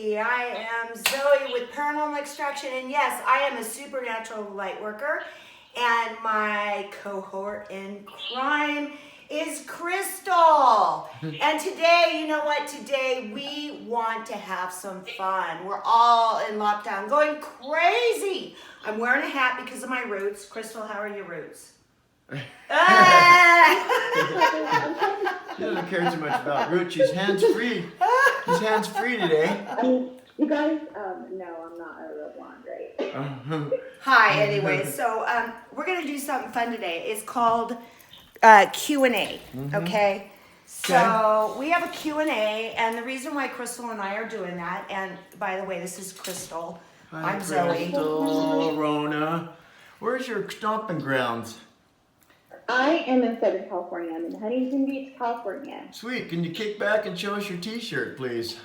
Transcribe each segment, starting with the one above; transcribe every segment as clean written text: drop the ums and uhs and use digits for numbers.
everybody. I am Zoe with Paranormal Extraction, and yes, I am a supernatural light worker, and my cohort in crime is Crystal. And today, you know what? Today we want to have some fun. We're all in lockdown, going crazy. I'm wearing a hat because of my roots. Crystal, how are your roots? She doesn't care too much about roots. She's hands-free. She's hands-free today. You guys, no, I'm not a real blonde, right? Hi, anyway. So we're going to do something fun today. It's called Q&A, okay? So we have a Q&A, and the reason why Crystal and I are doing that, and by the way, this is Crystal. Hi, I'm Zoe. Crystal, Rona. Where's your stomping grounds? I am in Southern California. I'm in Huntington Beach, California. Sweet. Can you kick back and show us your t-shirt, please?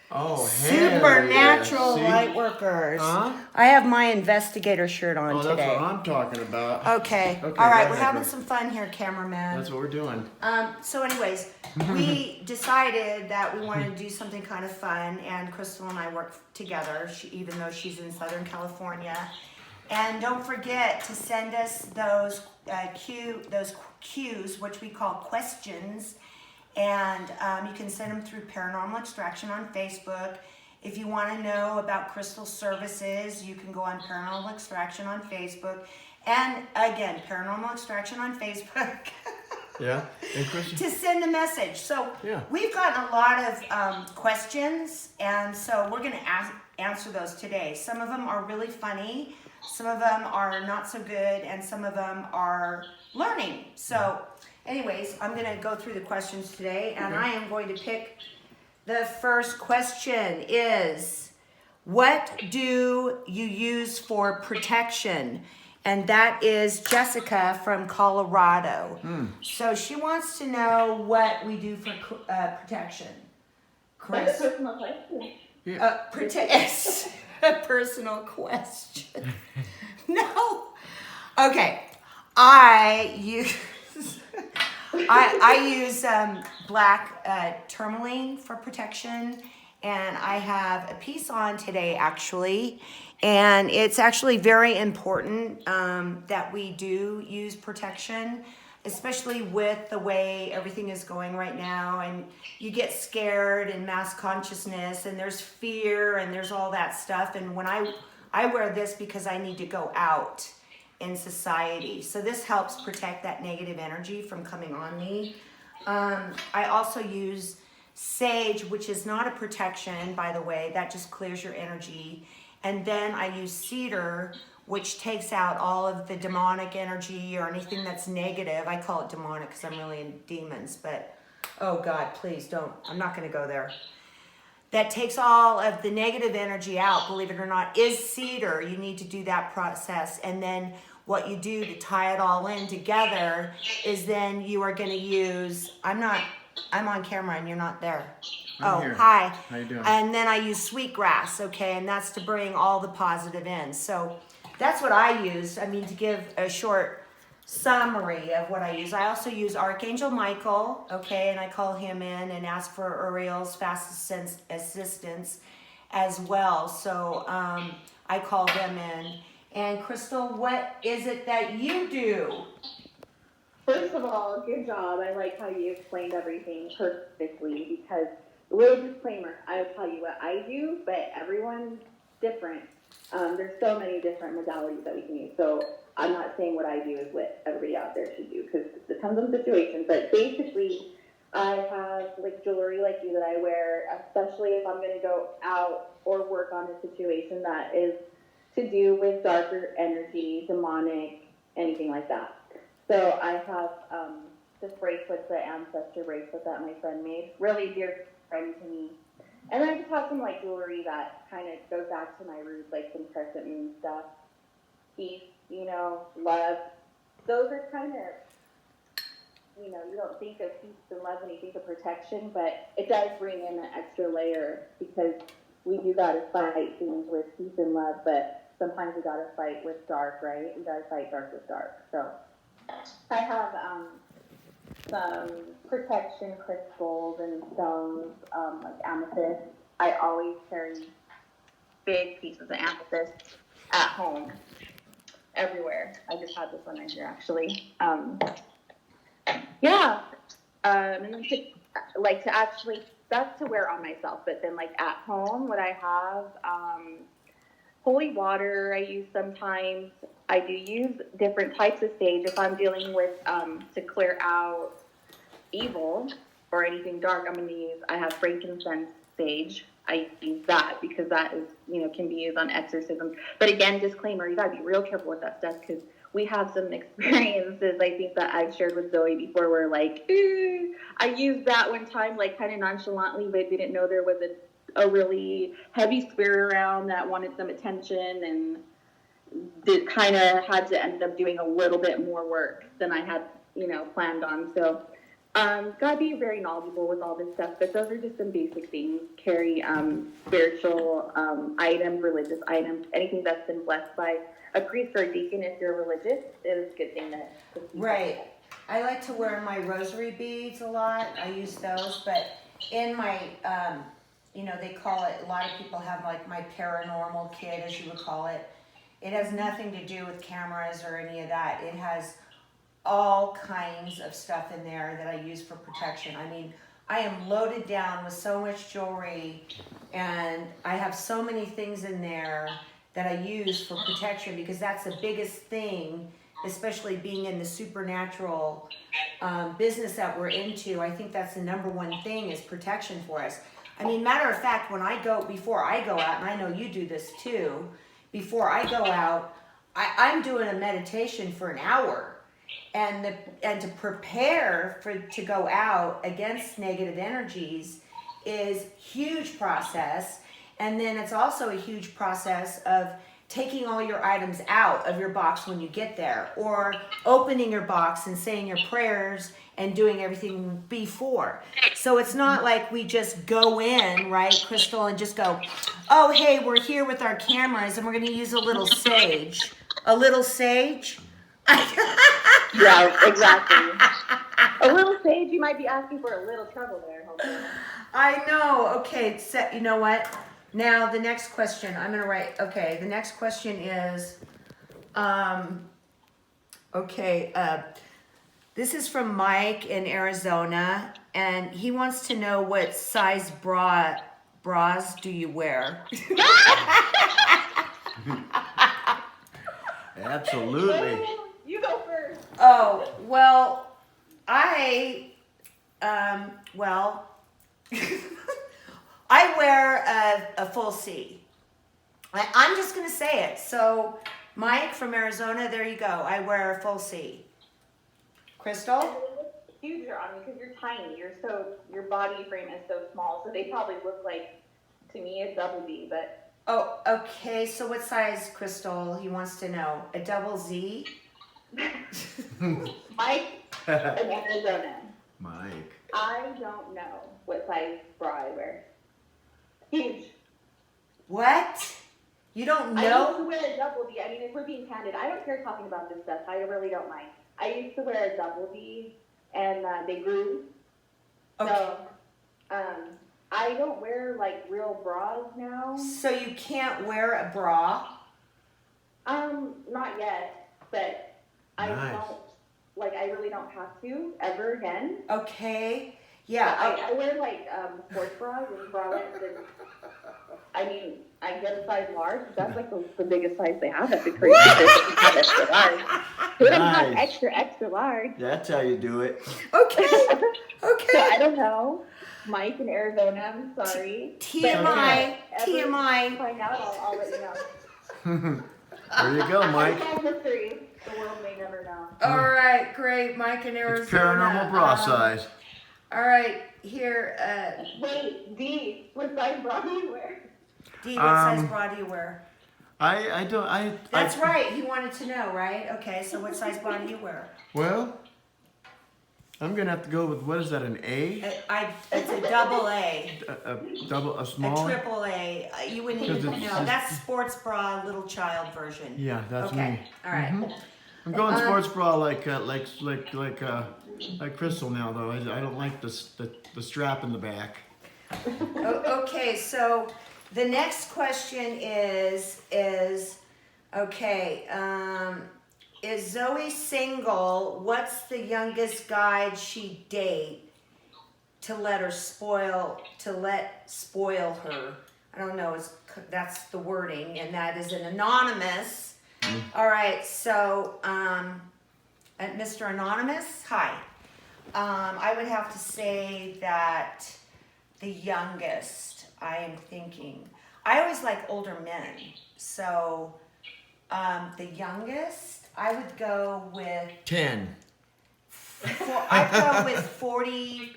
Oh, Supernatural hell yeah. light workers. Huh? I have my investigator shirt on Oh, today. that's what I'm talking about. Okay. Okay, All right, go we're ahead, having bro. some fun here, cameraman. That's what we're doing. So anyways, we decided that we wanted to do something kind of fun, and Crystal and I work together, even though she's in Southern California. And don't forget to send us those Qs, which we call questions, and you can send them through Paranormal Extraction on Facebook. If you want to know about Crystal's services, you can go on Paranormal Extraction on Facebook. And again, Paranormal Extraction on Facebook. Yeah. And Crystal? To send a message. So Yeah. we've gotten a lot of questions, and so we're going to answer those today. Some of them are really funny, some of them are not so good, and some of them are learning. So anyways, I'm going to go through the questions today, and I am going to pick the first question is, what do you use for protection? And that is Jessica from Colorado. So she wants to know what we do for protection. That's Chris? a personal question. A personal question. No. Okay. I use black tourmaline for protection, and I have a piece on today actually, and it's actually very important that we do use protection, especially with the way everything is going right now, and you get scared and mass consciousness, and there's fear, and there's all that stuff. And when I wear this because I need to go out in society, so this helps protect that negative energy from coming on me. I also use sage, which is not a protection, by the way, that just clears your energy. And then I use cedar, which takes out all of the demonic energy or anything that's negative. I call it demonic because I'm really in demons, but oh God, please don't. I'm not going to go there. That takes all of the negative energy out, believe it or not, is cedar. You need to do that process. And then what you do to tie it all in together is then you are going to use, I'm on camera and you're not there. I'm here. Hi. How you doing? And then I use sweetgrass, okay, and that's to bring all the positive in. So that's what I use. I mean, to give a short summary of what I use. I also use Archangel Michael, okay, and I call him in and ask for Uriel's fast assistance as well. So I call them in. And Crystal, what is it that you do? First of all, good job. I like how you explained everything perfectly, because a little disclaimer, I'll tell you what I do, but everyone's different. There's so many different modalities that we can use. So I'm not saying what I do is what everybody out there should do, because it depends on the situation. But basically, I have like jewelry like you that I wear, especially if I'm going to go out or work on a situation that is to do with darker energy, demonic, anything like that. So I have this bracelet, the ancestor bracelet that my friend made, really dear friend to me. And then I just have some like jewelry that kind of goes back to my roots, like some crescent moon stuff, peace, love. Those are kind of, you don't think of peace and love when you think of protection, but it does bring in an extra layer, because we do gotta fight things with peace and love, but sometimes we gotta fight with dark, right? We gotta fight dark with dark. So I have some protection crystals and stones, like amethyst, I always carry big pieces of amethyst at home, everywhere. I just had this one right here, actually. Yeah. And then to actually, that's to wear on myself, but then like at home, what I have, holy water I use sometimes. I do use different types of sage if I'm dealing with, to clear out evil or anything dark. I have frankincense sage. I use that because that is, can be used on exorcisms. But again, disclaimer, you gotta be real careful with that stuff because we have some experiences, I think, that I've shared with Zoe before where, like, I used that one time, like, kind of nonchalantly, but didn't know there was a really heavy spirit around that wanted some attention and did kind of had to end up doing a little bit more work than I had, planned on. So, gotta be very knowledgeable with all this stuff, but those are just some basic things. Carry spiritual items, religious items, anything that's been blessed by a priest or a deacon if you're religious is a good thing to keep. Right. I like to wear my rosary beads a lot. I use those, but in my, they call it, a lot of people have like my paranormal kit, as you would call it. It has nothing to do with cameras or any of that. It has all kinds of stuff in there that I use for protection. I am loaded down with so much jewelry, and I have so many things in there that I use for protection because that's the biggest thing, especially being in the supernatural business that we're into. I think that's the number one thing is protection for us. Matter of fact, before I go out, and I know you do this too, before I go out, I'm doing a meditation for an hour. And to prepare to go out against negative energies is huge process. And then it's also a huge process of taking all your items out of your box when you get there, or opening your box and saying your prayers and doing everything before. So it's not like we just go in, right, Crystal, and just go, oh, hey, we're here with our cameras and we're going to use a little sage. A little sage? Yeah, exactly. A little sage, you might be asking for a little trouble there. Hopefully. I know. Okay, so you know what? Now the next question, I'm gonna write. Okay, the next question is, this is from Mike in Arizona, and he wants to know what size bras do you wear? Absolutely. You go first. Oh, well, I wear a full C. I'm just going to say it. So, Mike from Arizona, there you go. I wear a full C. Crystal? Huger on you because you're tiny. Your body frame is so small. So they probably look like, to me, a double B, but. Oh, okay. So what size, Crystal? He wants to know. A double Z? Mike in Arizona. Mike. I don't know what size bra I wear. Huge. What? You don't know? I used to wear a double D. If we're being candid, I don't care talking about this stuff. I really don't mind. I used to wear a double D, and they grew. Okay. So, I don't wear real bras now. So you can't wear a bra? Not yet, but I don't, I really don't have to ever again. Okay. Yeah. I wear sports bras and bralettes, and I get a size large. That's the biggest size they have at the crazy. They have extra large. They don't have extra large. That's how you do it. Okay. Okay. So I don't know. Mike in Arizona, I'm sorry. TMI. Find out, I'll let you know. There you go, Mike. Mystery. The world may never know. All right, great. Mike in Arizona. It's paranormal bra size. All right, here. Wait, D. What size bra do you wear? D, what size bra do you wear? I don't. That's right. He wanted to know, right? Okay, so what size bra do you wear? Well, I'm gonna have to go with, what is that, an A? It's a double A. A small? A triple A. You wouldn't even know. That's sports bra, little child version. Yeah, that's me. Okay, all right. Mm-hmm. I'm going sports bra like Crystal now, though. I don't like the strap in the back. Okay, so the next question is okay, is Zoe single? What's the youngest guy she'd date to let spoil her? I don't know, that's the wording, and that is an anonymous. All right, so Mr. Anonymous, hi. I would have to say that the youngest, I am thinking. I always like older men. So the youngest, I would go with 10. I'd go with 40.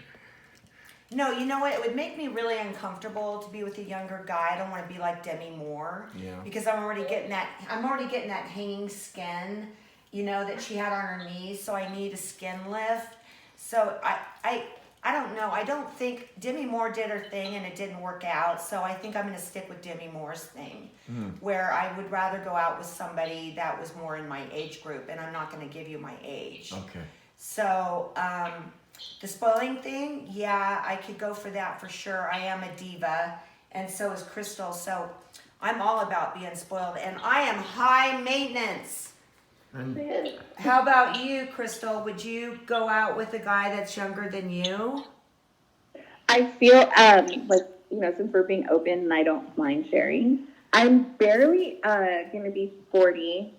No, you know what? It would make me really uncomfortable to be with a younger guy. I don't want to be like Demi Moore. Yeah. Because I'm already getting that hanging skin, that she had on her knees, so I need a skin lift. So I don't know. I don't think Demi Moore did her thing and it didn't work out. So I think I'm going to stick with Demi Moore's thing, where I would rather go out with somebody that was more in my age group, and I'm not going to give you my age. Okay. So the spoiling thing, yeah, I could go for that for sure. I am a diva, and so is Crystal. So I'm all about being spoiled, and I am high maintenance. How about you, Crystal? Would you go out with a guy that's younger than you? I feel since we're being open and I don't mind sharing, I'm barely going to be 40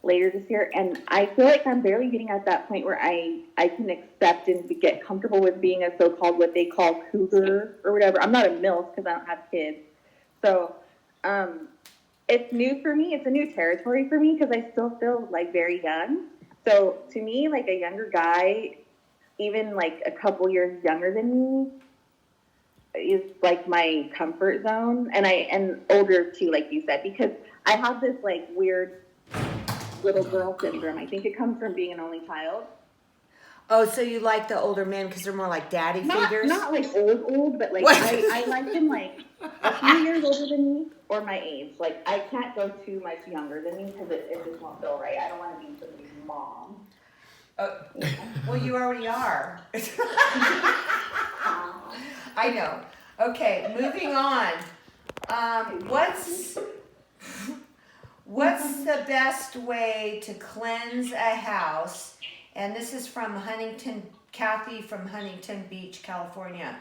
later this year, and I feel like I'm barely getting at that point where I can accept and get comfortable with being a so-called, what they call cougar or whatever. I'm not a MILF because I don't have kids. So, it's new for me. It's a new territory for me because I still feel like very young. So to me, like a younger guy, even like a couple years younger than me, is like my comfort zone. And older too, like you said, because I have this like weird little girl syndrome. I think it comes from being an only child. Oh, so you like the older men because they're more like daddy figures? Not like old, but like I like them like a few years older than me or my age. Like I can't go too much younger than me because it just won't feel right. I don't want to be somebody's mom. Well, you already are. I know. Okay, moving on. What's the best way to cleanse a house? And this is from Kathy from Huntington Beach, California.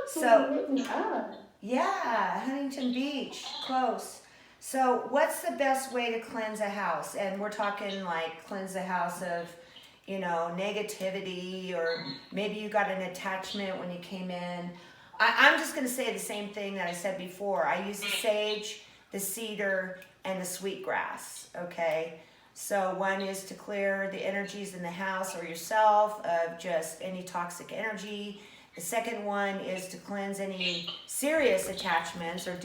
So, yeah, Huntington Beach, close. So, what's the best way to cleanse a house? And we're talking like cleanse a house of, negativity, or maybe you got an attachment when you came in. I'm just going to say the same thing that I said before. I use the sage, the cedar, and the sweetgrass, okay? So one is to clear the energies in the house or yourself of just any toxic energy. The second one is to cleanse any serious attachments or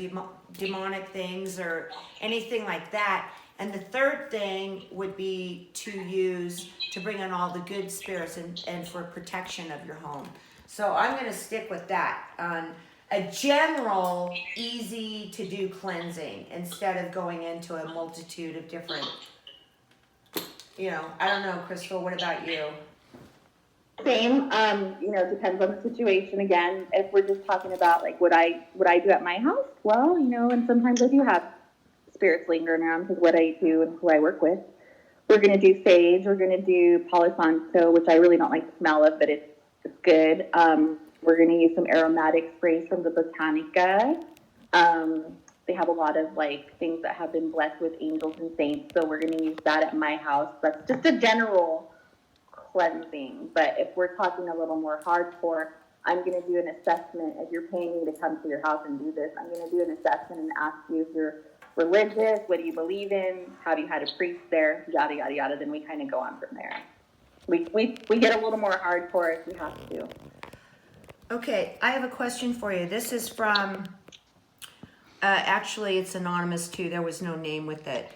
demonic things or anything like that. And the third thing would be to use to bring in all the good spirits and for protection of your home. So I'm going to stick with that on a general, easy to do cleansing instead of going into a multitude of different, I don't know, Crystal, what about you? Same. Depends on the situation. Again, if we're just talking about like what I do at my house, well, and sometimes I do have spirits lingering around because what I do and who I work with. We're going to do sage. We're going to do Palo Santo, which I really don't like the smell of, but it's good. We're going to use some aromatic sprays from the Botanica. They have a lot of like things that have been blessed with angels and saints, so we're going to use that at my house. That's just a general cleansing. But if we're talking a little more hardcore, I'm going to do an assessment. If you're paying me to come to your house and do this, I'm going to do an assessment and ask you if you're religious, what do you believe in, have you had a priest there, yada, yada, yada. Then we kind of go on from there. We get a little more hardcore if we have to. Okay, I have a question for you. This is from, actually it's anonymous too. There was no name with it.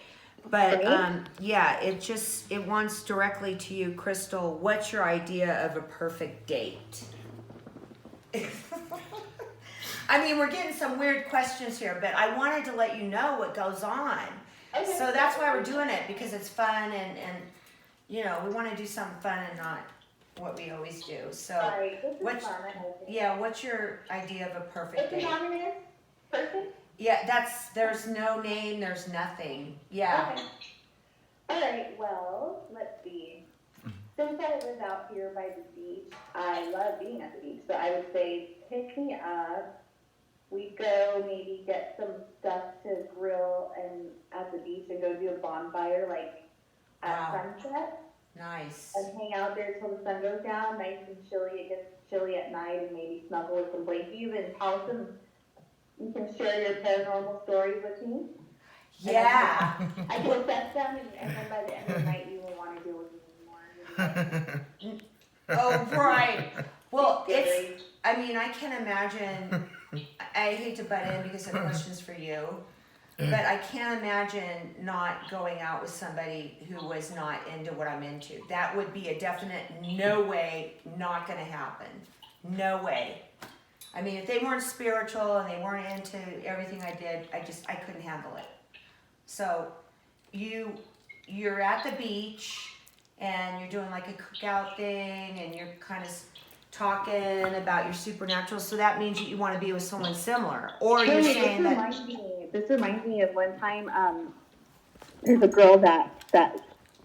But yeah, it wants directly to you, Crystal. What's your idea of a perfect date? I mean, we're getting some weird questions here, but I wanted to let you know what goes on. Okay. So that's why we're doing it, because it's fun and we want to do something fun and not what we always do. So, Alright, this is what's fun, I hope. yeah? What's your idea of a perfect It's date? anonymous person? Yeah, there's no name, there's nothing. Yeah. Okay. Alright, well, let's see. Since I live out here by the beach, I love being at the beach, so I would say pick me up. We go maybe get some stuff to grill and at the beach and go do a bonfire like at Wow. sunset Nice. and hang out there till the sun goes down, nice and chilly. It gets chilly at night and maybe snuggle with some blankies and tell some. You can share your paranormal stories with me. Yeah. I can assess them, and then by the end of the night, you will want to deal with me more. Oh, right. Well, Scary. it's, I mean, I can imagine, I hate to butt in because I have questions for you, but I can't imagine not going out with somebody who was not into what I'm into. That would be a definite no way, not gonna happen. No way. I mean, if they weren't spiritual and they weren't into everything I did, I couldn't handle it. So, you're at the beach, and you're doing like a cookout thing, and you're kind of talking about your supernatural, so that means that you want to be with someone similar, or you're saying that. This reminds me of one time. There's a girl that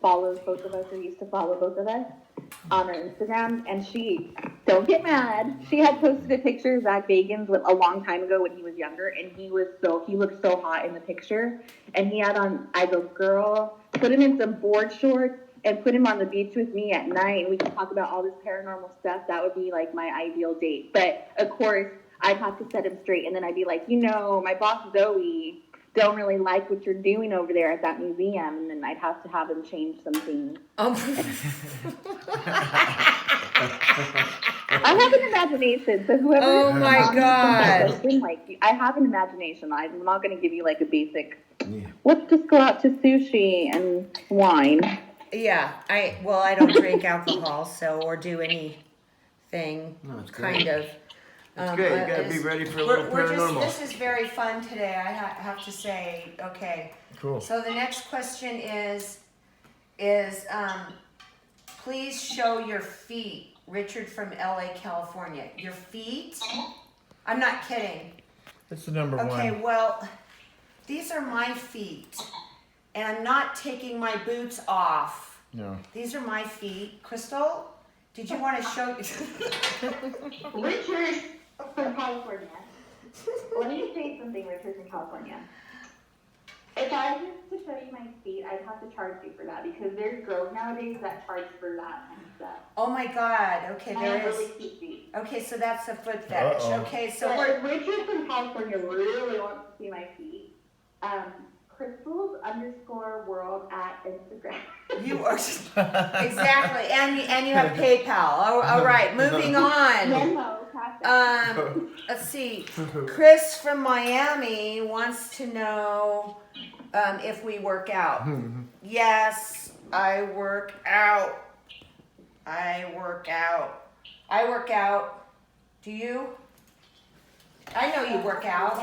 follows both of us, or used to follow both of us on her Instagram, and she, don't get mad, she had posted a picture of Zach Bagans a long time ago when he was younger, and he looked so hot in the picture, and he had on, I go, girl, put him in some board shorts and put him on the beach with me at night, and we can talk about all this paranormal stuff. That would be like my ideal date. But of course, I'd have to set him straight, and then I'd be like, my boss Zoe don't really like what you're doing over there at that museum, and then I'd have to have him change some things. I have an imagination, so whoever. Oh my God. I have an imagination. I'm not going to give you like a basic. Yeah. Let's just go out to sushi and wine. Yeah, I don't drink alcohol, so or do anything No, it's great. kind of. That's great. You gotta be ready for a little paranormal. This is very fun today. I have to say. Okay. Cool. So the next question is please show your feet. Richard from LA, California. Your feet? I'm not kidding. That's the number Okay, one. well, these are my feet, and I'm not taking my boots off. No. These are my feet. Crystal, did you want to show? Richard from California. Let me say something, Richard from California. If I was to show you my feet, I'd have to charge you for that because there's girls nowadays that charge for that kind of stuff. Oh my God. Okay, I there have is. really cute feet. Okay, so that's a foot fetish. Uh-oh. Okay, so But we're. if Richard from California really wants to see my feet, Crystals_world at Instagram. You are exactly, and you have PayPal. All right, moving on. Venmo, Cash App. Let's see. Chris from Miami wants to know if we work out. Yes, I work out. I work out. Do you? I know you work out.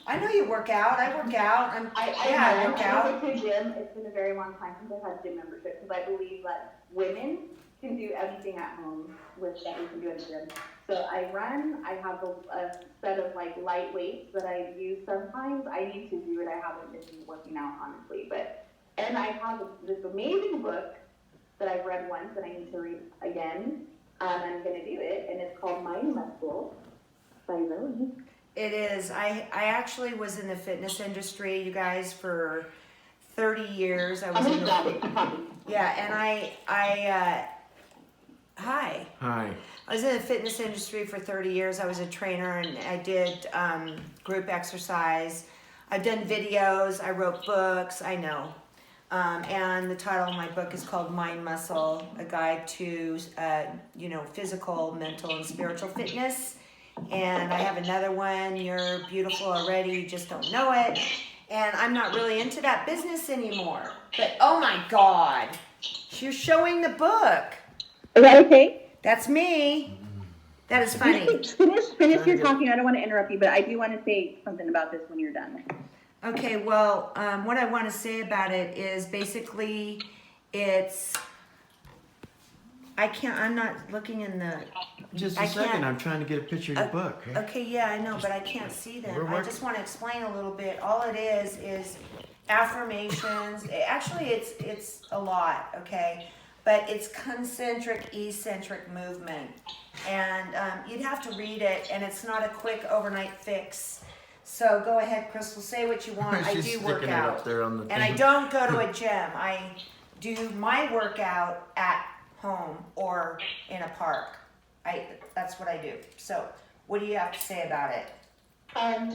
I know you work out. I work out. I work out. I go to a gym. It's been a very long time since I've had gym membership because I believe that women can do anything at home with that we can do in the gym. So I run. I have a set of like light weights that I use sometimes. I need to do it. I haven't been working out honestly, and I have this amazing book that I've read once and I need to read again. I'm going to do it, and it's called Mind Muscle by Zoe. It is. I actually was in the fitness industry, you guys, for 30 years. I was in the, yeah, and hi. Hi. I was in the fitness industry for 30 years. I was a trainer, and I did group exercise. I've done videos. I wrote books. I know. And the title of my book is called Mind Muscle, a guide to, physical, mental, and spiritual fitness. And I have another one, You're Beautiful Already, You Just Don't Know It. And I'm not really into that business anymore. But oh my God, you're showing the book. Is that okay? That's me. That is funny. Finish your talking. I don't want to interrupt you, but I do want to say something about this when you're done. Okay, well, what I want to say about it is basically it's I can't, I'm not looking in the, Just I a second, can't- I'm trying to get a picture of your book. Okay? okay, yeah, I know, but I can't see them. We're I working- just want to explain a little bit. All it is affirmations. Actually, it's a lot, okay? But it's concentric, eccentric movement. And you'd have to read it, and it's not a quick overnight fix. So go ahead, Crystal, say what you want. I She's do sticking work it out. up there on the And I thing. don't go to a gym. I do my workout at home or in a park. That's what I do. So what do you have to say about it?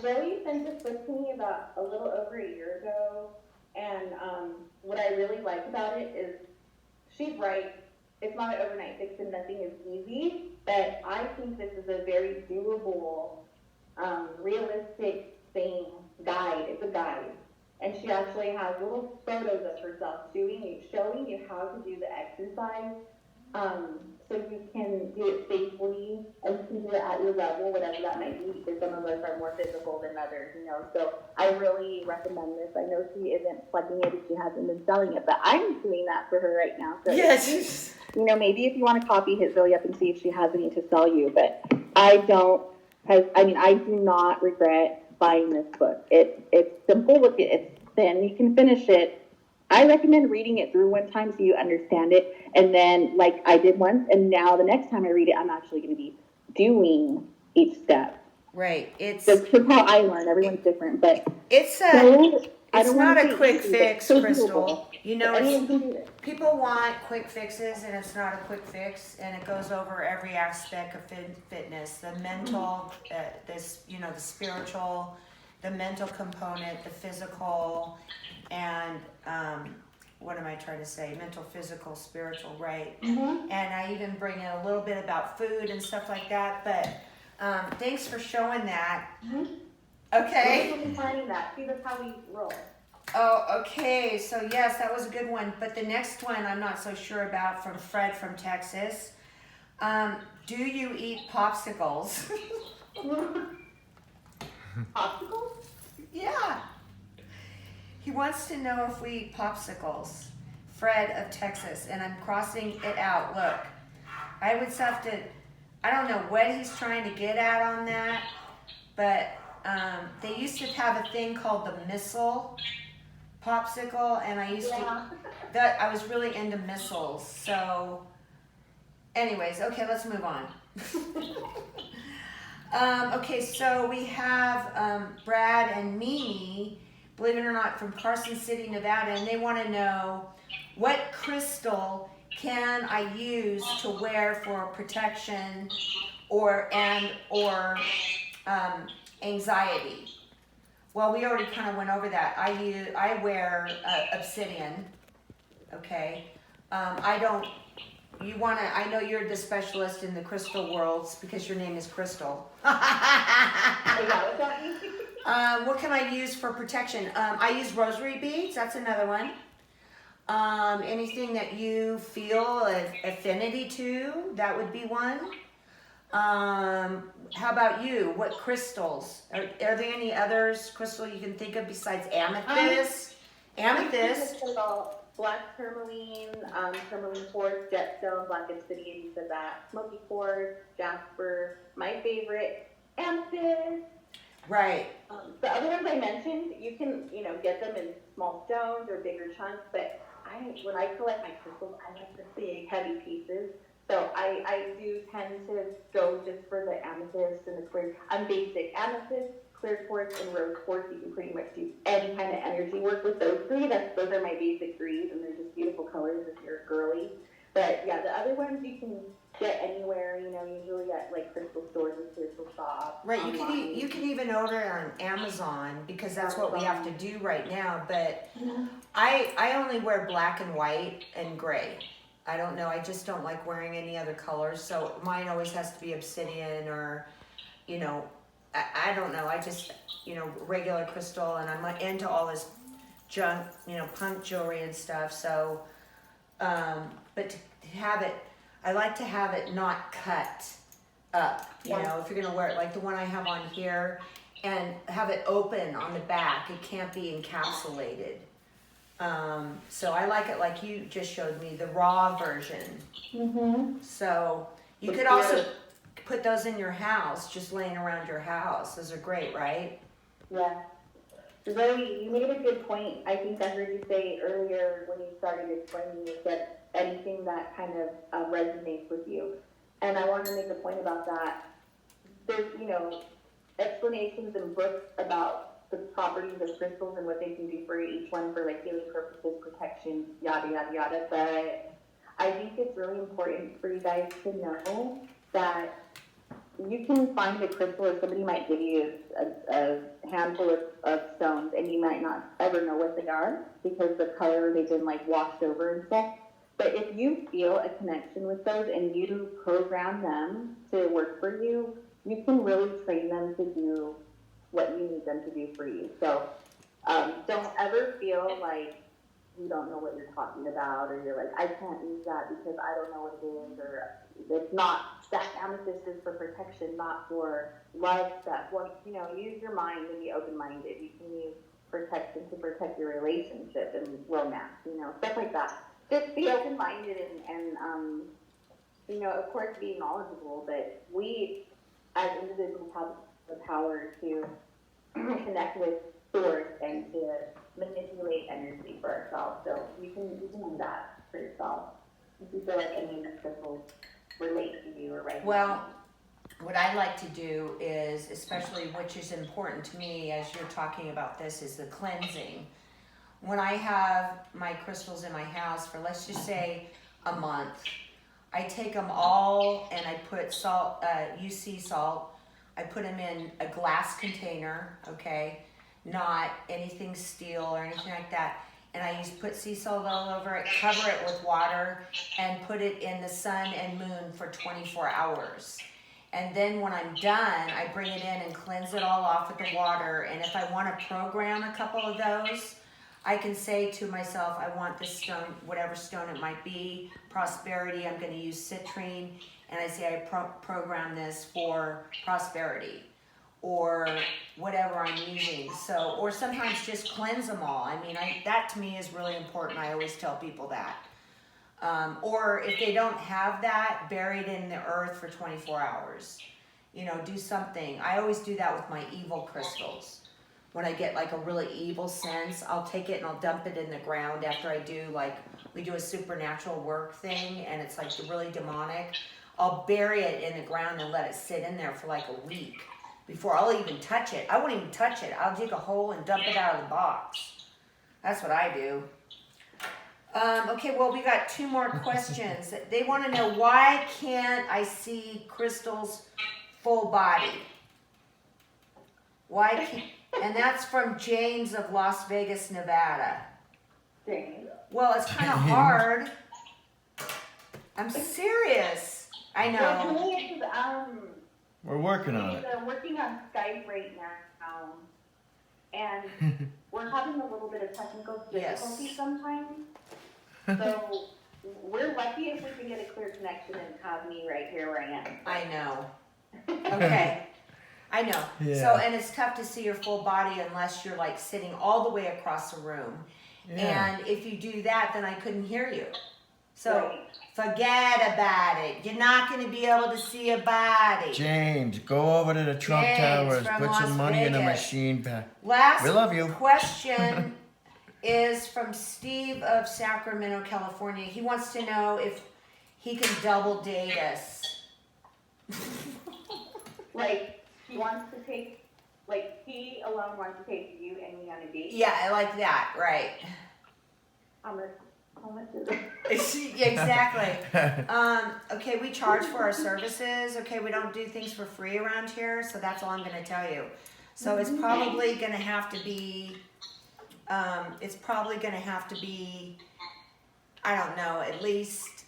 Zoe sent this book to me about a little over a year ago, and what I really like about it is she's right. It's not an overnight fix and nothing is easy, but I think this is a very doable, realistic thing, guide. It's a guide. And she actually has little photos of herself showing you how to do the exercise, so you can do it safely and you can do it at your level, whatever that might be, because some of us are more physical than others, you know. So I really recommend this. I know she isn't plugging it, she hasn't been selling it, but I'm doing that for her right now. So Yes. you know, maybe if you want to copy, hit Zoe up and see if she has any to sell you. But I do not regret buying this book. It's simple. Look, it's thin. You can finish it. I recommend reading it through one time so you understand it. And then, like I did once, and now the next time I read it, I'm actually going to be doing each step. Right. It's That's how I learn. Everyone's different. But it's not a quick fix, Crystal. You know, people want quick fixes, and it's not a quick fix, and it goes over every aspect of fitness: the mental, the spiritual, the mental component, the physical, and what am I trying to say? Mental, physical, spiritual, right? Mm-hmm. And I even bring in a little bit about food and stuff like that. But thanks for showing that. Mm-hmm. Okay. We're planning that. See, that's how we roll. Oh, okay. So yes, that was a good one. But the next one I'm not so sure about, from Fred from Texas. Do you eat popsicles? Popsicles? Yeah. He wants to know if we eat popsicles. Fred of Texas, and I'm crossing it out. Look, I would have to. I don't know what he's trying to get at on that, but they used to have a thing called the missile popsicle, and I used to. I was really into missiles. So, anyways, okay, let's move on. Okay, so we have Brad and Mimi, believe it or not, from Carson City, Nevada, and they want to know, what crystal can I use to wear for protection or anxiety? Well, we already kind of went over that. I wear obsidian. Okay, I don't. I know you're the specialist in the crystal worlds because your name is Crystal. What can I use for protection? I use rosary beads. That's another one. Anything that you feel an affinity to, that would be one. How about you? What crystals? Are there any others, Crystal, you can think of besides amethyst? Amethyst. Black tourmaline, tourmaline quartz, jetstone, black obsidian, you said that. Smoky quartz, jasper. My favorite, amethyst. Right. The other ones I mentioned, you can, get them in small stones or bigger chunks, but when I collect my crystals, I like the big, heavy pieces. So I do tend to go just for the amethyst and the clear. I'm basic amethyst, clear quartz, and rose quartz. You can pretty much do any kind of energy work with those three. Those are my basic threes, and they're just beautiful colors if you're girly. But yeah, the other ones you can get anywhere. Usually at like crystal stores and crystal shops. Right. You can even order on Amazon, because that's what we have to do right now. But I only wear black and white and gray. I don't know. I just don't like wearing any other colors. So mine always has to be obsidian or, I don't know. I just, regular crystal, and I'm into all this junk, punk jewelry and stuff. So, but to have it, I like to have it not cut up, if you're going to wear it, like the one I have on here, and have it open on the back. It can't be encapsulated. So I like it like you just showed me, the raw version. Mm-hmm. So you It's could also good. put those in your house, just laying around your house. Those are great, right? Yeah. Zoe, you made a good point. I think I heard you say earlier when you started explaining, you said anything that kind of resonates with you. And I want to make a point about that. There's, explanations in books about the properties of crystals and what they can do for each one for like healing purposes, protection, yada, yada, yada. But I think it's really important for you guys to know that you can find a crystal, or somebody might give you a handful of stones, and you might not ever know what they are because the color, they've been like washed over and stuff. But if you feel a connection with those and you program them to work for you, you can really train them to do what you need them to do for you. So don't ever feel like you don't know what you're talking about, or you're like, I can't use that because I don't know what it is, or it's not, that amethyst is for protection, not for love stuff. Well, use your mind and be open-minded. You can use protection to protect your relationship and romance, stuff like that. Just be open-minded and of course, be knowledgeable, but we, as individuals, have the power to connect with source and to manipulate energy for ourselves. So you can do that for yourself. If you feel like any of the crystals relate to you or right. Well, what I like to do is, especially which is important to me as you're talking about this, is the cleansing. When I have my crystals in my house for, let's just say, a month, I take them all and I put salt, UC salt. I put them in a glass container, okay? Not anything steel or anything like that. And I put sea salt all over it, cover it with water, and put it in the sun and moon for 24 hours. And then when I'm done, I bring it in and cleanse it all off with the water. And if I want to program a couple of those, I can say to myself, I want this stone, whatever stone it might be, prosperity, I'm going to use citrine. And I say I program this for prosperity, or whatever I'm using. So, or sometimes just cleanse them all. I mean, that to me is really important. I always tell people that. Or if they don't have that, bury it in the earth for 24 hours. Do something. I always do that with my evil crystals. When I get like a really evil sense, I'll take it and I'll dump it in the ground after I do, like, we do a supernatural work thing and it's like really demonic. I'll bury it in the ground and let it sit in there for like a week before I'll even touch it. I won't even touch it. I'll dig a hole and dump it out of the box. That's what I do. Okay, well, we got 2 more questions. They want to know, why can't I see Crystal's full body? Why can't, and that's from James of Las Vegas, Nevada. James. Well, it's kind of hard. I'm serious. I Well, know. James, We're working on it. We're working on Skype right now, and we're having a little bit of technical difficulty Yes. sometimes. So we're lucky if we can get a clear connection and have me right here where I am. I know. Okay. I know. Yeah. So, and it's tough to see your full body unless you're like sitting all the way across the room. Yeah. And if you do that, then I couldn't hear you. So Right. forget about it. You're not going to be able to see a body. James, go over to the Trump James Towers, from put Las some money in a Vegas. machine. Last We love you. question is from Steve of Sacramento, California. He wants to know if he can double date us. Like, he wants to take, like, he alone wants to take you and me on a date. Yeah, I like that, right. How much is it? Exactly. Okay, we charge for our services. Okay, we don't do things for free around here, so that's all I'm going to tell you. So it's probably going to have to be, I don't know, at least,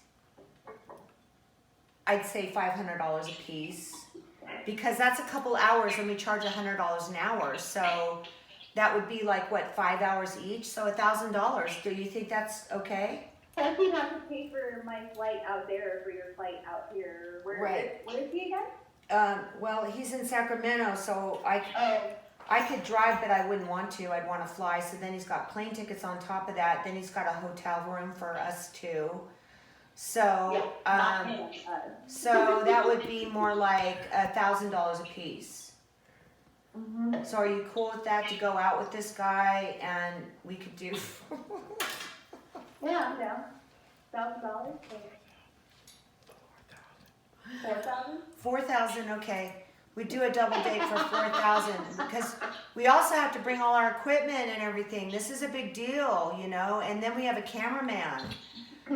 I'd say $500 a piece, because that's a couple hours and we charge $100 an hour. So that would be like, what, 5 hours each? So $1,000. Do you think that's okay? Plus, you have to pay for my flight out there, for your flight out here. Right. Where is he again? Well, he's in Sacramento, so I could drive, but I wouldn't want to. I'd want to fly. So then he's got plane tickets on top of that. Then he's got a hotel room for us too. So, not him, so that would be more like $1,000 a piece. Mhm. So are you cool with that to go out with this guy and we could do Yeah, I'm down. $1,000? 4,000? 4,000? Okay, we do a double date for 4,000 because we also have to bring all our equipment and everything. This is a big deal, you know. And then we have a cameraman,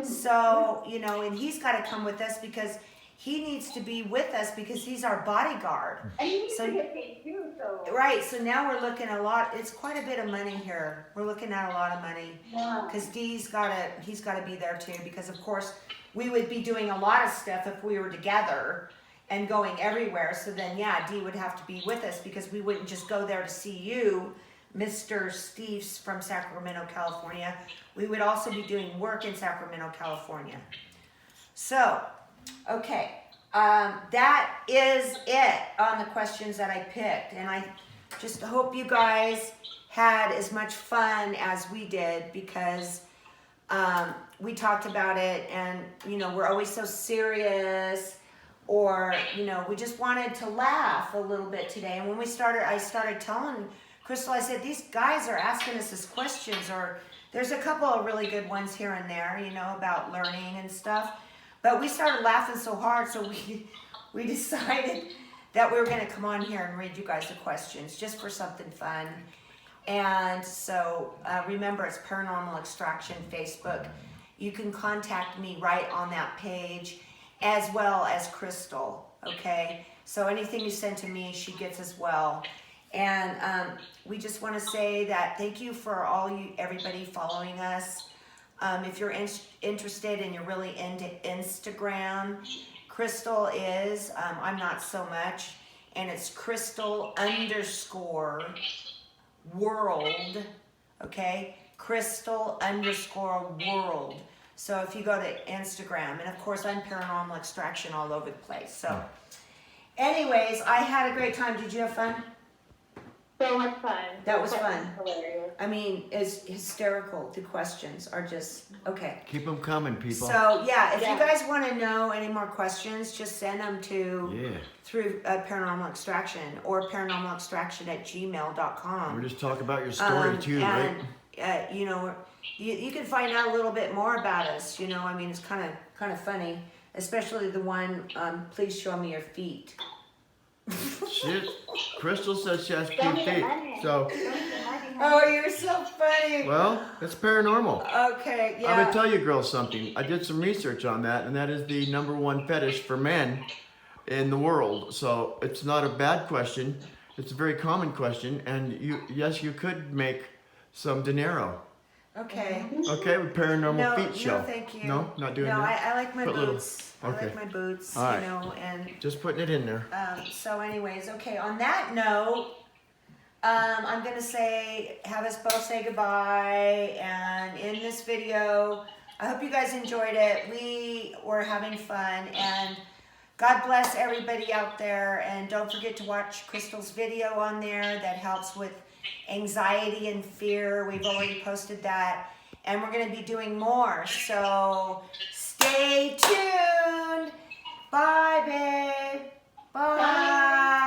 so you know, and he's got to come with us because he needs to be with us because he's our bodyguard. And you need So- to get paid too, so. Right, so now we're looking at a lot. It's quite a bit of money here. We're looking at a lot of money. Yeah. Because he's gotta be there too, because of course, we would be doing a lot of stuff if we were together and going everywhere, so then, yeah, Dee would have to be with us, because we wouldn't just go there to see you, Mr. Steve's from Sacramento, California. We would also be doing work in Sacramento, California. So, okay, that is it on the questions that I picked, and I just hope you guys had as much fun as we did, because we talked about it, and you know, we're always so serious, or you know, we just wanted to laugh a little bit today. And when we started, I started telling Crystal, I said, these guys are asking us these questions, or there's a couple of really good ones here and there, you know, about learning and stuff, but we started laughing so hard, so we decided that we were going to come on here and read you guys the questions just for something fun. And so remember, it's Paranormal Extraction Facebook. You can contact me right on that page, as well as Crystal, okay? So anything you send to me, she gets as well. And we just want to say that thank you for everybody following us. If you're interested and you're really into Instagram, Crystal is, I'm not so much, and it's Crystal_world, okay? Crystal_world. So if you go to Instagram, and of course I'm Paranormal Extraction all over the place. So anyways, I had a great time. Did you have fun? So much fun. That was fun. Hilarious. I mean, it's hysterical. The questions are just, okay. Keep them coming, people. So yeah, if you Yeah. guys want to know any more questions, just send them to Yeah. through Paranormal Extraction or paranormalextraction@gmail.com. We're just talking about your story too, right? And you know, you can find out a little bit more about us. You know, I mean, it's kind of funny, especially the one. Please show me your feet. Shit. Crystal says she has Don't cute get feet. money. So, Oh, you're so funny. well, it's paranormal. Okay, I yeah. would tell you girls something. I did some research on that, and that is the #1 fetish for men in the world. So it's not a bad question. It's a very common question, and you could make some dinero. Okay. Okay, with paranormal No, feet show. no, thank you. No, not doing no, that. I like my Put little- boots. I okay. like my boots. All right. You know, and Just putting it in there. so anyways, okay, on that note, I'm gonna have us both say goodbye, and in this video, I hope you guys enjoyed it. We were having fun, and God bless everybody out there, and don't forget to watch Crystal's video on there that helps with anxiety and fear. We've already posted that, and we're gonna be doing more, so stay tuned. Bye, babe. Bye.